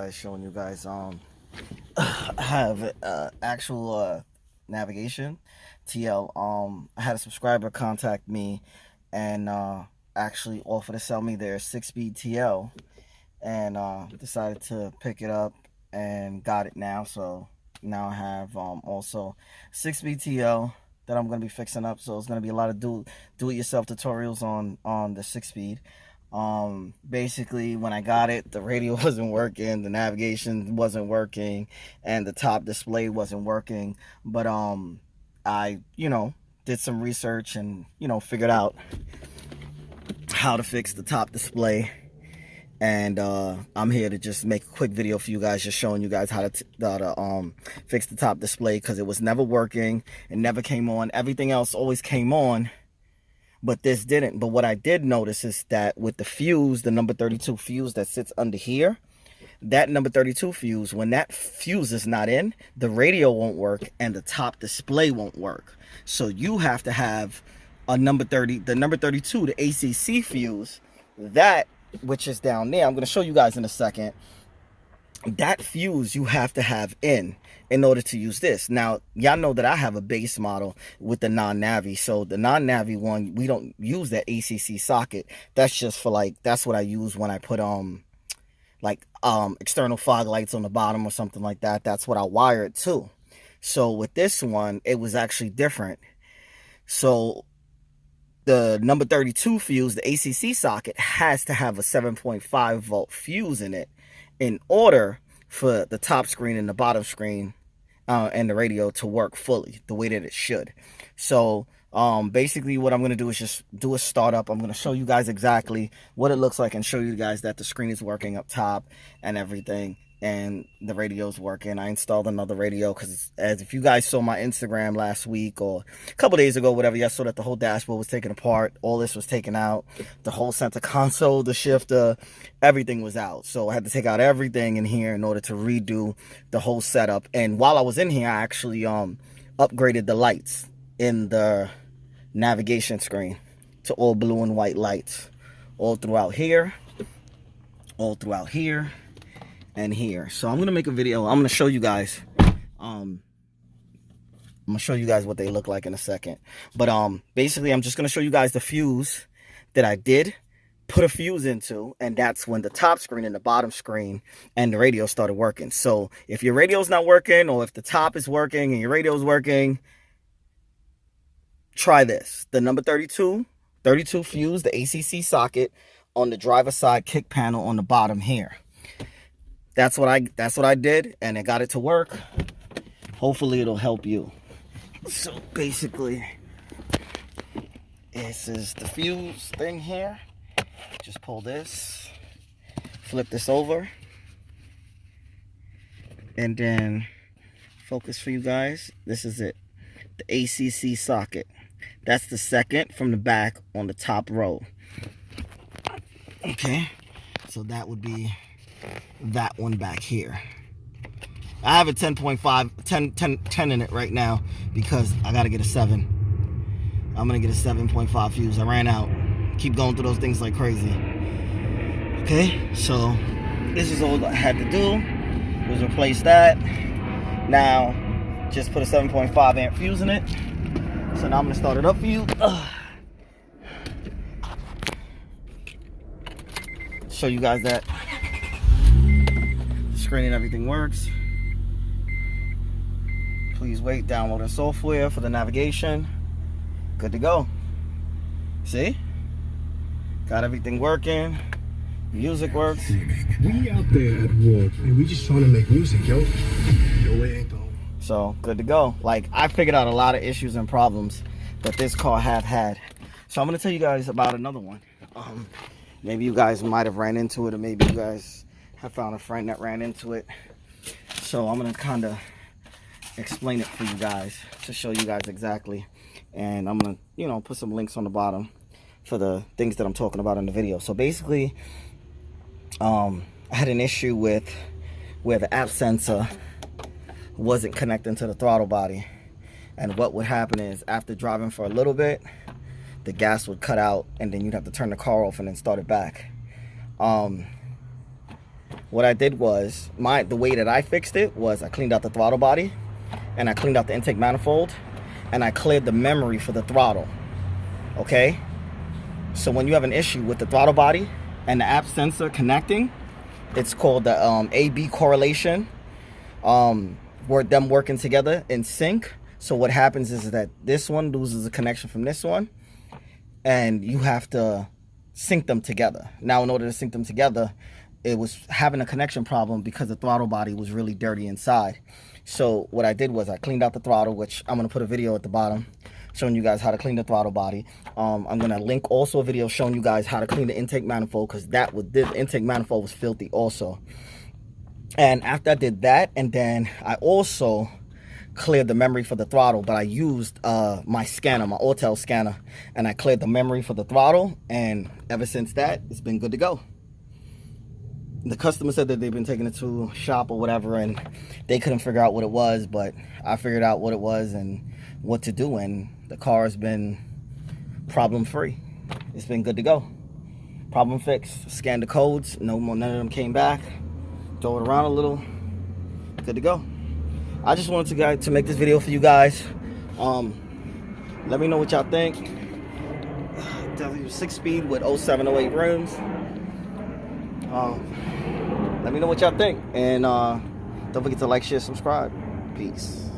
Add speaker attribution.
Speaker 1: guys, showing you guys I have actual navigation TL. I had a subscriber contact me and actually offer to sell me their 6-speed TL, and decided to pick it up and got it now. So now I have also 6-speed TL that I'm going to be fixing up. So it's going to be a lot of do-it-yourself tutorials on the 6-speed. Basically, when I got it, the radio wasn't working, the navigation wasn't working, and the top display wasn't working. But I did some research and figured out how to fix the top display, and I'm here to just make a quick video for you guys, just showing you guys how to fix the top display, because it was never working. It never came on. Everything else always came on, but this didn't. But what I did notice is that with the fuse, the number 32 fuse that sits under here, that number 32 fuse, when that fuse is not in, the radio won't work and the top display won't work. So you have to have a number 30, the number 32, the ACC fuse, that which is down there. I'm going to show you guys in a second. That fuse you have to have in order to use this. Now, y'all know that I have a base model with the non-Navi. So the non-Navi one, we don't use that ACC socket. That's just for, like, that's what I use when I put external fog lights on the bottom or something like that. That's what I wire it to. So with this one, it was actually different. So the number 32 fuse, the ACC socket, has to have a 7.5 volt fuse in it in order for the top screen and the bottom screen and the radio to work fully the way that it should. So basically what I'm going to do is just do a startup. I'm going to show you guys exactly what it looks like and show you guys that the screen is working up top and everything, and the radio's working. I installed another radio because, as if you guys saw my Instagram last week or a couple days ago, whatever, you saw that the whole dashboard was taken apart. All this was taken out. The whole center console, the shifter, everything was out. So I had to take out everything in here in order to redo the whole setup. And while I was in here, I actually upgraded the lights in the navigation screen to all blue and white lights all throughout here, and here. So I'm gonna make a video. I'm gonna show you guys I'm gonna show you guys what they look like in a second. But basically I'm just gonna show you guys the fuse that I did put a fuse into, and that's when the top screen and the bottom screen and the radio started working. So if your radio's not working, or if the top is working and your radio's working, try this. The number 32 fuse, the ACC socket on the driver side kick panel on the bottom here. That's what I did, and I got it to work. Hopefully it'll help you. So basically, this is the fuse thing here. Just pull this, flip this over, and then focus for you guys. This is it, the ACC socket. That's the second from the back on the top row. Okay, so that would be that one back here. I have a 10 in it right now because I gotta get a 7. I'm gonna get a 7.5 fuse. I ran out. Keep going through those things like crazy. Okay, so this is all I had to do was replace that. Now just put a 7.5 amp fuse in it. So now I'm gonna start it up for you. Show you guys that the screen and everything works. Please wait, downloading software for the navigation. Good to go. See? Got everything working. Music works.
Speaker 2: We out there at work and we just trying to make music, yo. Yo, it ain't going.
Speaker 1: So good to go. Like, I figured out a lot of issues and problems that this car had. So I'm gonna tell you guys about another one. Maybe you guys might have ran into it, or maybe you guys have found a friend that ran into it. So I'm gonna kind of explain it for you guys to show you guys exactly, and I'm gonna put some links on the bottom for the things that I'm talking about in the video. So basically, I had an issue with where the app sensor wasn't connecting to the throttle body, and what would happen is, after driving for a little bit, the gas would cut out, and then you'd have to turn the car off and then start it back. what I did was, the way that I fixed it was I cleaned out the throttle body, and I cleaned out the intake manifold, and I cleared the memory for the throttle. Okay? So when you have an issue with the throttle body and the app sensor connecting, it's called the A-B correlation, them working together in sync. So what happens is that this one loses a connection from this one, and you have to sync them together. Now, in order to sync them together, it was having a connection problem because the throttle body was really dirty inside. So what I did was I cleaned out the throttle, which I'm going to put a video at the bottom showing you guys how to clean the throttle body. I'm going to link also a video showing you guys how to clean the intake manifold, because the intake manifold was filthy also. And after I did that, and then I also cleared the memory for the throttle, but I used my scanner, my Tl scanner, and I cleared the memory for the throttle, and ever since that, it's been good to go. The customer said that they've been taking it to a shop or whatever, and they couldn't figure out what it was, but I figured out what it was and what to do, and the car has been problem free. It's been good to go. Problem fixed. Scanned the codes, none of them came back. Throw it around a little, good to go. I just wanted to make this video for you guys. Let me know what y'all think. 6-speed with 0708 rims. Let me know what y'all think, and don't forget to like, share, subscribe. Peace.